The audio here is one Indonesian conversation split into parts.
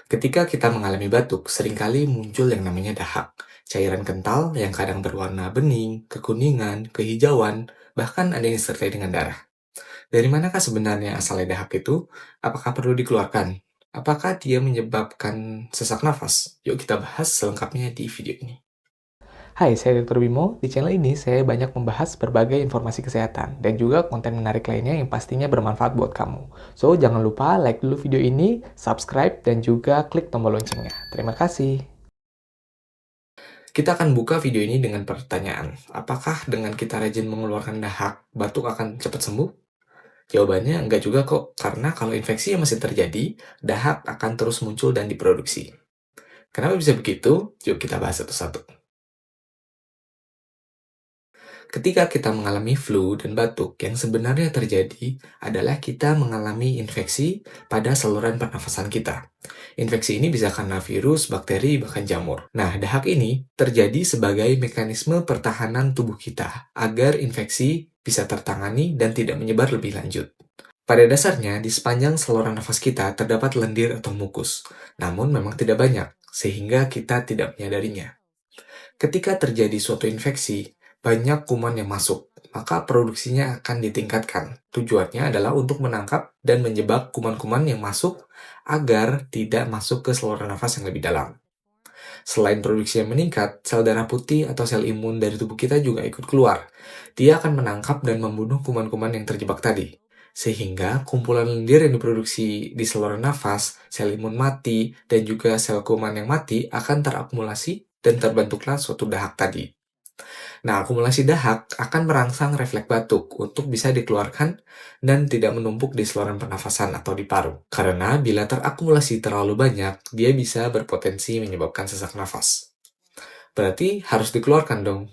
Ketika kita mengalami batuk, seringkali muncul yang namanya dahak. Cairan kental yang kadang berwarna bening, kekuningan, kehijauan, bahkan ada yang disertai dengan darah. Dari manakah sebenarnya asalnya dahak itu? Apakah perlu dikeluarkan? Apakah dia menyebabkan sesak nafas? Yuk kita bahas selengkapnya di video ini. Hai, saya Dr. Bimo. Di channel ini saya banyak membahas berbagai informasi kesehatan dan juga konten menarik lainnya yang pastinya bermanfaat buat kamu. So, jangan lupa like dulu video ini, subscribe, dan juga klik tombol loncengnya. Terima kasih. Kita akan buka video ini dengan pertanyaan, apakah dengan kita rajin mengeluarkan dahak, batuk akan cepat sembuh? Jawabannya enggak juga kok, karena kalau infeksi masih terjadi, dahak akan terus muncul dan diproduksi. Kenapa bisa begitu? Yuk kita bahas satu-satu. Ketika kita mengalami flu dan batuk, yang sebenarnya terjadi adalah kita mengalami infeksi pada saluran pernafasan kita. Infeksi ini bisa karena virus, bakteri, bahkan jamur. Nah, dahak ini terjadi sebagai mekanisme pertahanan tubuh kita agar infeksi bisa tertangani dan tidak menyebar lebih lanjut. Pada dasarnya, di sepanjang saluran nafas kita terdapat lendir atau mukus, namun memang tidak banyak, sehingga kita tidak menyadarinya. Ketika terjadi suatu infeksi, banyak kuman yang masuk, maka produksinya akan ditingkatkan. Tujuannya adalah untuk menangkap dan menjebak kuman-kuman yang masuk agar tidak masuk ke saluran nafas yang lebih dalam. Selain produksi yang meningkat, sel darah putih atau sel imun dari tubuh kita juga ikut keluar. Dia akan menangkap dan membunuh kuman-kuman yang terjebak tadi. Sehingga kumpulan lendir yang diproduksi di saluran nafas, sel imun mati, dan juga sel kuman yang mati akan terakumulasi dan terbentuklah suatu dahak tadi. Nah, akumulasi dahak akan merangsang refleks batuk untuk bisa dikeluarkan dan tidak menumpuk di saluran pernafasan atau di paru. Karena bila terakumulasi terlalu banyak, dia bisa berpotensi menyebabkan sesak nafas. Berarti harus dikeluarkan dong.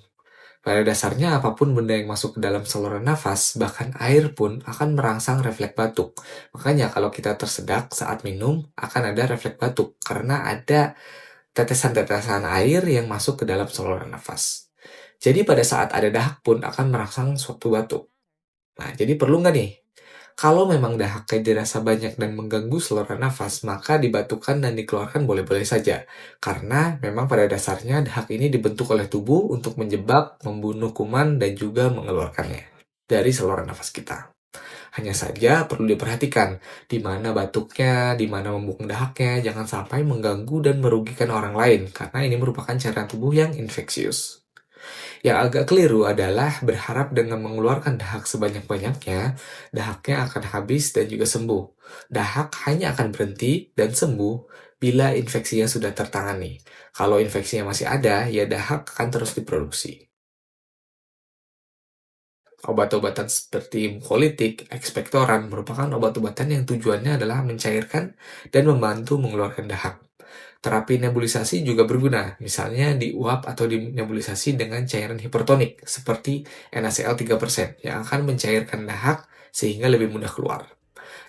Pada dasarnya, apapun benda yang masuk ke dalam saluran nafas, bahkan air pun akan merangsang refleks batuk. Makanya kalau kita tersedak saat minum, akan ada refleks batuk karena ada tetesan-tetesan air yang masuk ke dalam saluran nafas. Jadi pada saat ada dahak pun akan merangsang suatu batuk. Nah, jadi perlu nggak nih? Kalau memang dahaknya dirasa banyak dan mengganggu saluran nafas, maka dibatukkan dan dikeluarkan boleh-boleh saja. Karena memang pada dasarnya dahak ini dibentuk oleh tubuh untuk menjebak, membunuh kuman, dan juga mengeluarkannya dari saluran nafas kita. Hanya saja perlu diperhatikan di mana batuknya, di mana membungkuk dahaknya, jangan sampai mengganggu dan merugikan orang lain, karena ini merupakan cairan tubuh yang infeksius. Yang agak keliru adalah berharap dengan mengeluarkan dahak sebanyak-banyaknya, dahaknya akan habis dan juga sembuh. Dahak hanya akan berhenti dan sembuh bila infeksinya sudah tertangani. Kalau infeksinya masih ada, ya dahak akan terus diproduksi. Obat-obatan seperti mukolitik, ekspektoran merupakan obat-obatan yang tujuannya adalah mencairkan dan membantu mengeluarkan dahak. Terapi nebulisasi juga berguna, misalnya diuap atau dinebulisasi dengan cairan hipertonik seperti NaCl 3% yang akan mencairkan dahak sehingga lebih mudah keluar.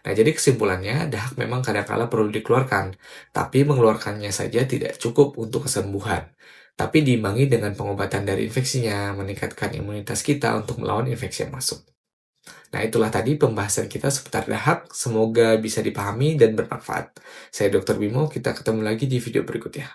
Nah, jadi kesimpulannya, dahak memang kadang-kala perlu dikeluarkan, tapi mengeluarkannya saja tidak cukup untuk kesembuhan. Tapi diimbangi dengan pengobatan dari infeksinya, meningkatkan imunitas kita untuk melawan infeksi yang masuk. Nah, itulah tadi pembahasan kita seputar dahak. Semoga bisa dipahami dan bermanfaat. Saya Dr. Bimo, kita ketemu lagi di video berikutnya.